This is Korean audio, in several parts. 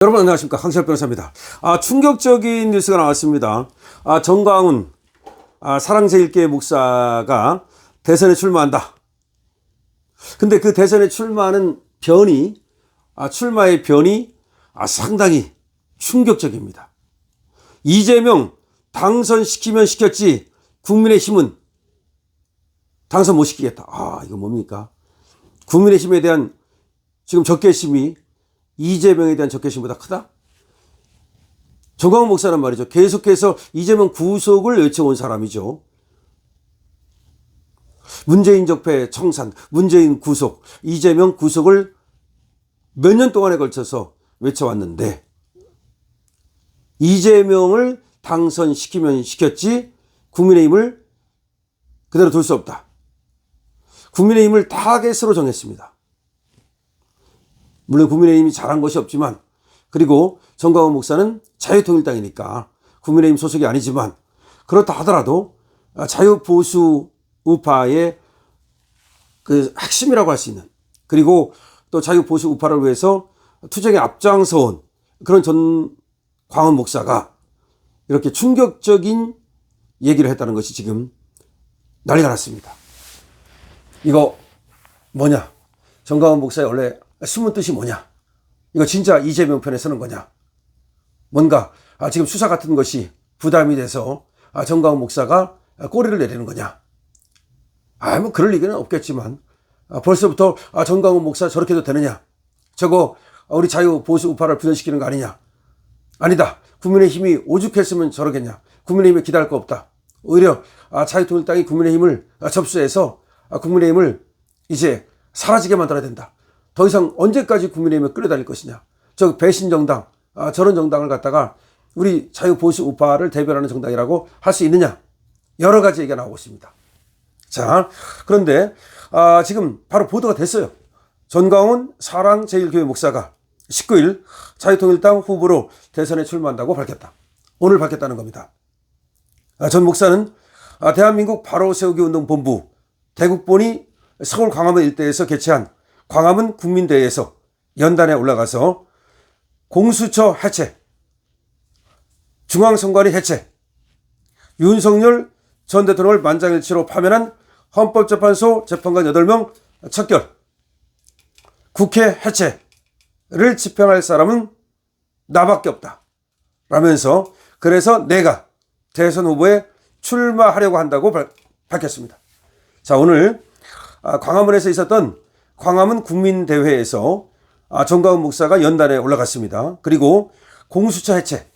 여러분 안녕하십니까, 강철 변호사입니다. 충격적인 뉴스가 나왔습니다. 정광훈 사랑제일교회 목사가 대선에 출마한다. 근데 그 대선에 출마하는 변이 출마의 변이 상당히 충격적입니다. 이재명 당선시키면 시켰지 국민의힘은 당선 못 시키겠다. 이거 뭡니까? 국민의힘에 대한 지금 적개심이 이재명에 대한 적개심보다 크다? 정광훈 목사는 말이죠, 계속해서 이재명 구속을 외쳐온 사람이죠. 문재인 적폐 청산, 문재인 구속, 이재명 구속을 몇 년 동안에 걸쳐서 외쳐왔는데, 이재명을 당선시키면 시켰지 국민의힘을 그대로 둘 수 없다. 국민의힘을 타겟으로 정했습니다. 물론 국민의힘이 잘한 것이 없지만, 그리고 정광훈 목사는 자유통일당이니까 국민의힘 소속이 아니지만, 그렇다 하더라도 자유보수 우파의 그 핵심이라고 할 수 있는, 그리고 또 자유보수 우파를 위해서 투쟁에 앞장서온 그런 정광훈 목사가 이렇게 충격적인 얘기를 했다는 것이 지금 난리가 났습니다. 이거 뭐냐? 정광훈 목사의 원래 숨은 뜻이 뭐냐? 이거 진짜 이재명 편에 서는 거냐? 뭔가 지금 수사 같은 것이 부담이 돼서 정광훈 목사가 꼬리를 내리는 거냐? 뭐 그럴 리는 없겠지만, 벌써부터 정광훈 목사 저렇게 해도 되느냐? 저거 우리 자유보수 우파를 분열시키는 거 아니냐? 아니다. 국민의힘이 오죽했으면 저러겠냐? 국민의힘에 기대할 거 없다. 오히려 자유통일당이 국민의힘을 접수해서 국민의힘을 이제 사라지게 만들어야 된다. 더 이상 언제까지 국민의힘에 끌려다닐 것이냐? 저 배신 정당, 저런 정당을 갖다가 우리 자유보수 우파를 대변하는 정당이라고 할 수 있느냐? 여러 가지 얘기가 나오고 있습니다. 자, 그런데 지금 바로 보도가 됐어요. 정광훈 사랑제일교회 목사가 19일 자유통일당 후보로 대선에 출마한다고 밝혔다. 오늘 밝혔다는 겁니다. 전 목사는 대한민국 바로 세우기 운동 본부 대국본이 서울 광화문 일대에서 개최한 광화문 국민대회에서 연단에 올라가서 공수처 해체, 중앙선관위 해체, 윤석열 전 대통령을 만장일치로 파면한 헌법재판소 재판관 8명 척결, 국회 해체를 집행할 사람은 나밖에 없다 라면서, 그래서 내가 대선 후보에 출마하려고 한다고 밝혔습니다. 자, 오늘 광화문에서 있었던 광화문 국민대회에서 정광훈 목사가 연단에 올라갔습니다. 그리고 공수처 해체,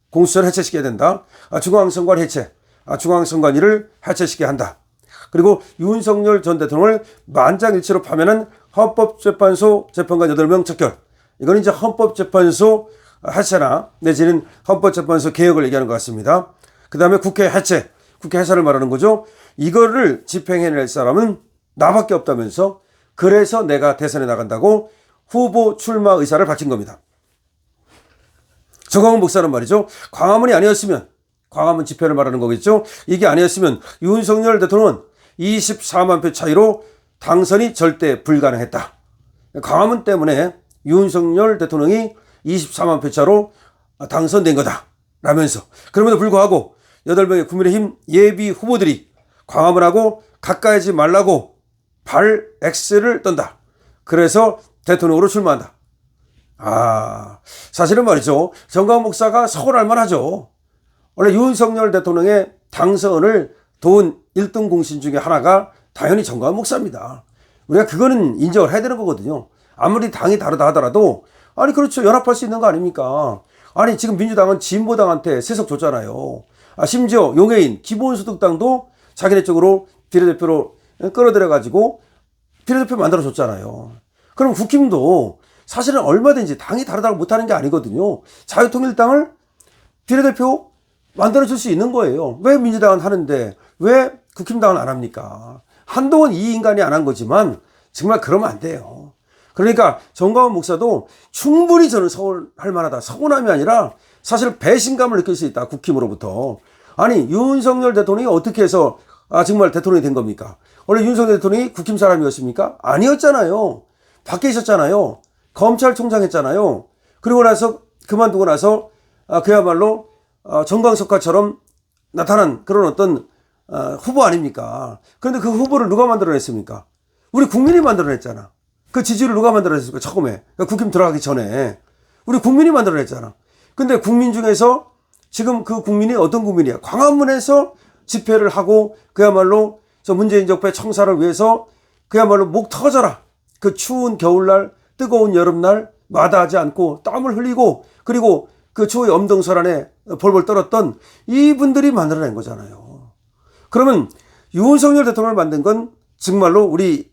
공수처를 해체시켜야 된다. 중앙선관위 해체, 중앙선관위를 해체시켜야 한다. 그리고 윤석열 전 대통령을 만장일치로 파면한 헌법재판소 재판관 8명 척결. 이건 이제 헌법재판소 해체나 내지는 헌법재판소 개혁을 얘기하는 것 같습니다. 그 다음에 국회 해체, 국회 해산을 말하는 거죠. 이거를 집행해낼 사람은 나밖에 없다면서, 그래서 내가 대선에 나간다고 후보 출마 의사를 밝힌 겁니다. 정광훈 목사는 말이죠, 광화문이 아니었으면, 광화문 집회를 말하는 거겠죠. 이게 아니었으면 윤석열 대통령은 24만 표 차이로 당선이 절대 불가능했다. 광화문 때문에 윤석열 대통령이 24만 표 차로 당선된 거다 라면서, 그럼에도 불구하고 8명의 국민의힘 예비 후보들이 광화문하고 가까이 하지 말라고 발 X를 떤다. 그래서 대통령으로 출마한다. 사실은 말이죠, 정광훈 목사가 서운할 만하죠. 원래 윤석열 대통령의 당선을 도운 1등 공신 중에 하나가 당연히 정광훈 목사입니다. 우리가 그거는 인정을 해야 되는 거거든요. 아무리 당이 다르다 하더라도, 그렇죠, 연합할 수 있는 거 아닙니까? 지금 민주당은 진보당한테 세석 줬잖아요. 심지어 용해인 기본소득당도 자기네 쪽으로 비례대표로 끌어들여가지고 비례대표 만들어줬잖아요. 그럼 국힘도 사실은 얼마든지 당이 다르다고 못하는 게 아니거든요. 자유통일당을 비례대표 만들어줄 수 있는 거예요. 왜 민주당은 하는데 왜 국힘당은 안 합니까? 한동훈 이 인간이 안 한 거지만 정말 그러면 안 돼요. 그러니까 정광훈 목사도 충분히 저는 서운할 만하다. 서운함이 아니라 사실 배신감을 느낄 수 있다, 국힘으로부터. 윤석열 대통령이 어떻게 해서 정말 대통령이 된 겁니까? 원래 윤석열 대통령이 국힘 사람이었습니까? 아니었잖아요. 밖에 있었잖아요. 검찰총장 했잖아요. 그리고 나서 그만두고 나서 그야말로 정광석화처럼 나타난 그런 어떤 후보 아닙니까? 그런데 그 후보를 누가 만들어냈습니까? 우리 국민이 만들어냈잖아. 그 지지를 누가 만들어냈습니까? 처음에. 그러니까 국힘 들어가기 전에. 우리 국민이 만들어냈잖아. 근데 국민 중에서 지금 그 국민이 어떤 국민이야? 광화문에서 집회를 하고 그야말로 저 문재인 정부의 청사를 위해서 그야말로 목 터져라. 그 추운 겨울날, 뜨거운 여름날 마다하지 않고 땀을 흘리고 그리고 그 추위의 엄동설 안에 벌벌 떨었던 이분들이 만들어낸 거잖아요. 그러면 윤석열 대통령을 만든 건 정말로 우리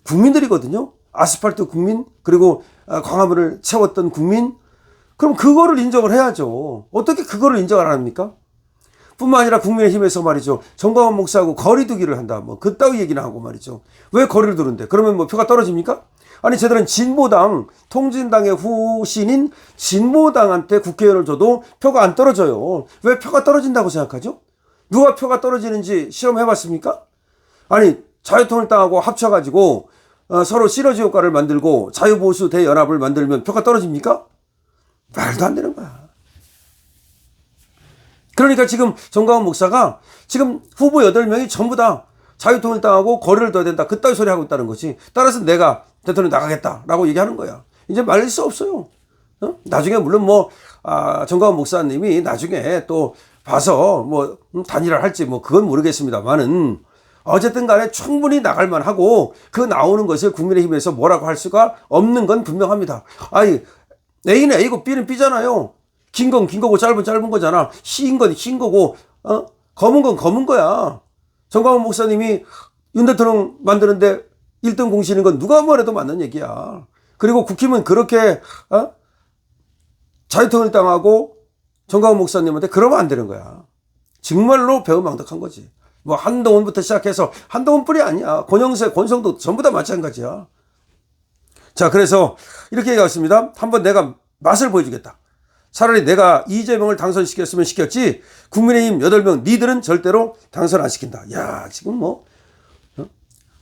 국민들이거든요. 아스팔트 국민, 그리고 광화문을 채웠던 국민. 그럼 그거를 인정을 해야죠. 어떻게 그거를 인정 안 합니까? 뿐만 아니라 국민의힘에서 말이죠. 정광훈 목사하고 거리두기를 한다. 뭐 그따위 얘기나 하고 말이죠. 왜 거리를 두는데? 그러면 뭐 표가 떨어집니까? 아니 저들은 진보당, 통진당의 후신인 진보당한테 국회의원을 줘도 표가 안 떨어져요. 왜 표가 떨어진다고 생각하죠? 누가 표가 떨어지는지 실험해봤습니까? 아니 자유통일당하고 합쳐가지고 서로 시너지 효과를 만들고 자유보수 대연합을 만들면 표가 떨어집니까? 말도 안 되는 거야. 그러니까 지금 정광훈 목사가 지금 후보 8명이 전부 다 자유통일당하고 거리를 둬야 된다. 그따위 소리 하고 있다는 거지. 따라서 내가 대통령 나가겠다라고 얘기하는 거야. 이제 말릴 수 없어요. 나중에 물론 정광훈 목사님이 나중에 또 봐서 단일화를 할지 그건 모르겠습니다만은 어쨌든 간에 충분히 나갈 만하고 그 나오는 것을 국민의힘에서 뭐라고 할 수가 없는 건 분명합니다. 아니 A는 A고 B는 B잖아요. 긴 건 긴 거고 짧은 거잖아. 흰 건 흰 거고 검은 건 검은 거야. 정광훈 목사님이 윤 대통령 만드는데 1등 공신인 건 누가 뭐래도 맞는 얘기야. 그리고 국힘은 그렇게 자유통일당하고 정광훈 목사님한테 그러면 안 되는 거야. 정말로 배은망덕한 거지. 한동훈부터 시작해서 한동훈뿐이 아니야. 권영세, 권성도 전부 다 마찬가지야. 자, 그래서 이렇게 얘기했습니다. 한번 내가 맛을 보여주겠다. 차라리 내가 이재명을 당선시켰으면 시켰지 국민의힘 8명 니들은 절대로 당선 안 시킨다. 야, 지금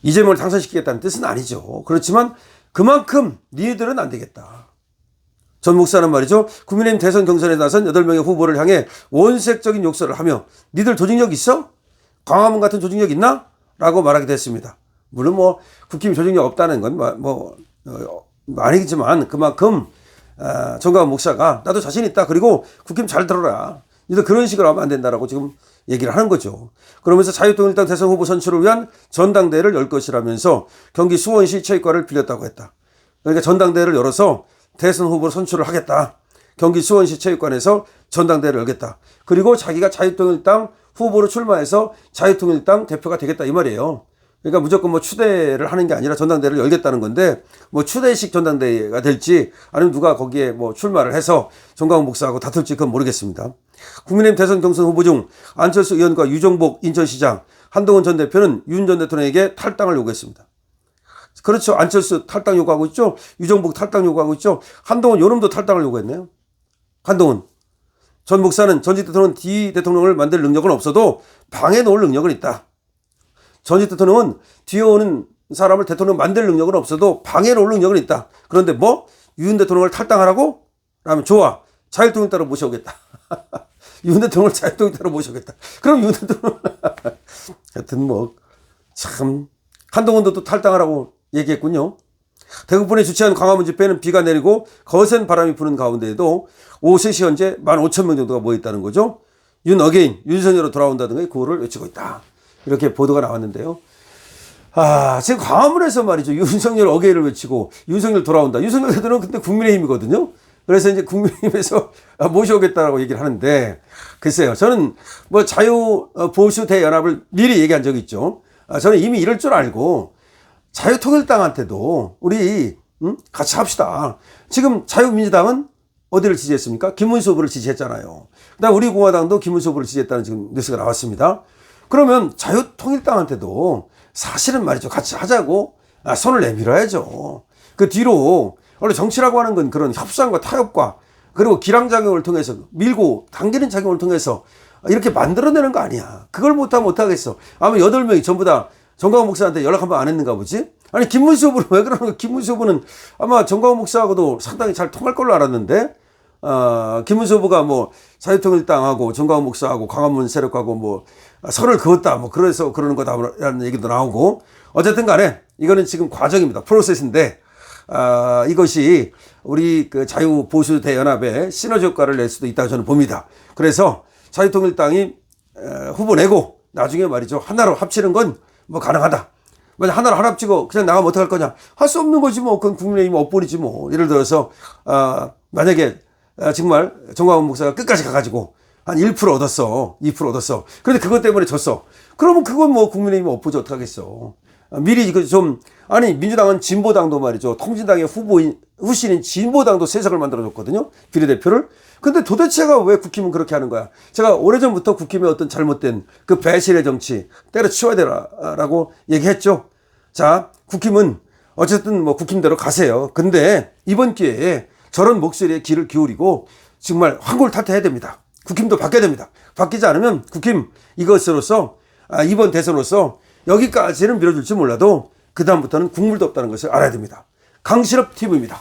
이재명을 당선시키겠다는 뜻은 아니죠. 그렇지만 그만큼 니들은 안 되겠다. 전 목사는 말이죠. 국민의힘 대선 경선에 나선 8명의 후보를 향해 원색적인 욕설을 하며 니들 조직력 있어? 광화문 같은 조직력 있나? 라고 말하게 됐습니다. 물론 국힘 조직력 없다는 건 아니지만 그만큼 정광훈 목사가 나도 자신 있다. 그리고 국힘 잘 들어라. 니들 그런 식으로 하면 안 된다라고 지금 얘기를 하는 거죠. 그러면서 자유통일당 대선 후보 선출을 위한 전당대회를 열 것이라면서 경기 수원시 체육관을 빌렸다고 했다. 그러니까 전당대회를 열어서 대선 후보를 선출을 하겠다. 경기 수원시 체육관에서 전당대회를 열겠다. 그리고 자기가 자유통일당 후보로 출마해서 자유통일당 대표가 되겠다 이 말이에요. 그러니까 무조건 추대를 하는 게 아니라 전당대회를 열겠다는 건데 추대식 전당대회가 될지 아니면 누가 거기에 출마를 해서 정광훈 목사하고 다툴지 그건 모르겠습니다. 국민의힘 대선 경선 후보 중 안철수 의원과 유정복 인천시장, 한동훈 전 대표는 윤 전 대통령에게 탈당을 요구했습니다. 그렇죠. 안철수 탈당 요구하고 있죠. 유정복 탈당 요구하고 있죠. 한동훈 요놈도 탈당을 요구했네요. 한동훈 전 목사는 전직 대통령 D 대통령을 만들 능력은 없어도 방해 놓을 능력은 있다. 전직 대통령은 뒤에 오는 사람을 대통령 만들 능력은 없어도 방해 놓을 능력은 있다. 그런데 윤 대통령을 탈당하라고? 라면 좋아. 자유통일당으로 모셔오겠다. 윤 대통령을 자유통일당으로 모셔오겠다. 그럼 윤 대통령 하여튼 참 한동훈도 또 탈당하라고 얘기했군요. 대구분이 주최한 광화문 집회는 비가 내리고 거센 바람이 부는 가운데에도 오후 3시 현재 15,000명 정도가 모여있다는 거죠. 윤 어게인, 윤석열로 돌아온다든가 구호를 외치고 있다. 이렇게 보도가 나왔는데요. 지금 광화문에서 말이죠. 윤석열 어게인을 외치고 윤석열 돌아온다. 윤석열 대통령은 근데 국민의힘이거든요. 그래서 이제 국민의힘에서 모셔오겠다라고 얘기를 하는데 글쎄요. 저는 자유보수 대연합을 미리 얘기한 적이 있죠. 저는 이미 이럴 줄 알고 자유통일당한테도 우리 같이 합시다. 지금 자유민주당은 어디를 지지했습니까? 김문수 후보를 지지했잖아요. 그다음 우리 공화당도 김문수 후보를 지지했다는 지금 뉴스가 나왔습니다. 그러면 자유통일당한테도 사실은 말이죠. 같이 하자고 손을 내밀어야죠. 그 뒤로 원래 정치라고 하는 건 그런 협상과 타협과 그리고 기량작용을 통해서 밀고 당기는 작용을 통해서 이렇게 만들어내는 거 아니야. 그걸 못하면 어떡하겠어. 아마 8명이 전부 다 정광훈 목사한테 연락 한번 안 했는가 보지? 아니 김문수 후보는 왜 그러는 거야? 김문수 후보는 아마 정광훈 목사하고도 상당히 잘 통할 걸로 알았는데 김문수 후보가 뭐 자유통일당하고 정광훈 목사하고 광화문 세력하고 뭐 선을 그었다 뭐 그래서 그러는 거다라는 얘기도 나오고 어쨌든 간에 이거는 지금 과정입니다. 프로세스인데 이것이 우리 그 자유보수대연합에 시너지 효과를 낼 수도 있다고 저는 봅니다. 그래서 자유통일당이 후보 내고 나중에 말이죠. 하나로 합치는 건 뭐 가능하다. 만약 하나로 합치고 그냥 나가면 어떡할 거냐. 할 수 없는 거지 뭐. 그건 국민의힘 업보이지 뭐. 예를 들어서 만약에 정말 정광훈 목사가 끝까지 가가지고 한 1% 얻었어. 2% 얻었어. 그런데 그것 때문에 졌어. 그러면 그건 뭐 국민의힘 업보지 어떡하겠어. 미리 이거 좀 아니 민주당은 진보당도 말이죠. 통진당의 후신인 진보당도 세석을 만들어줬거든요. 비례대표를. 근데 도대체가 왜 국힘은 그렇게 하는 거야? 제가 오래전부터 국힘의 어떤 잘못된 그 배신의 정치 때려치워야 되라라고 얘기했죠. 자, 국힘은 어쨌든 뭐 국힘대로 가세요. 근데 이번 기회에 저런 목소리에 귀를 기울이고 정말 환골탈퇴해야 됩니다. 국힘도 바뀌어야 됩니다. 바뀌지 않으면 국힘 이것으로서 이번 대선으로서 여기까지는 밀어줄지 몰라도 그다음부터는 국물도 없다는 것을 알아야 됩니다. 강신업 TV입니다.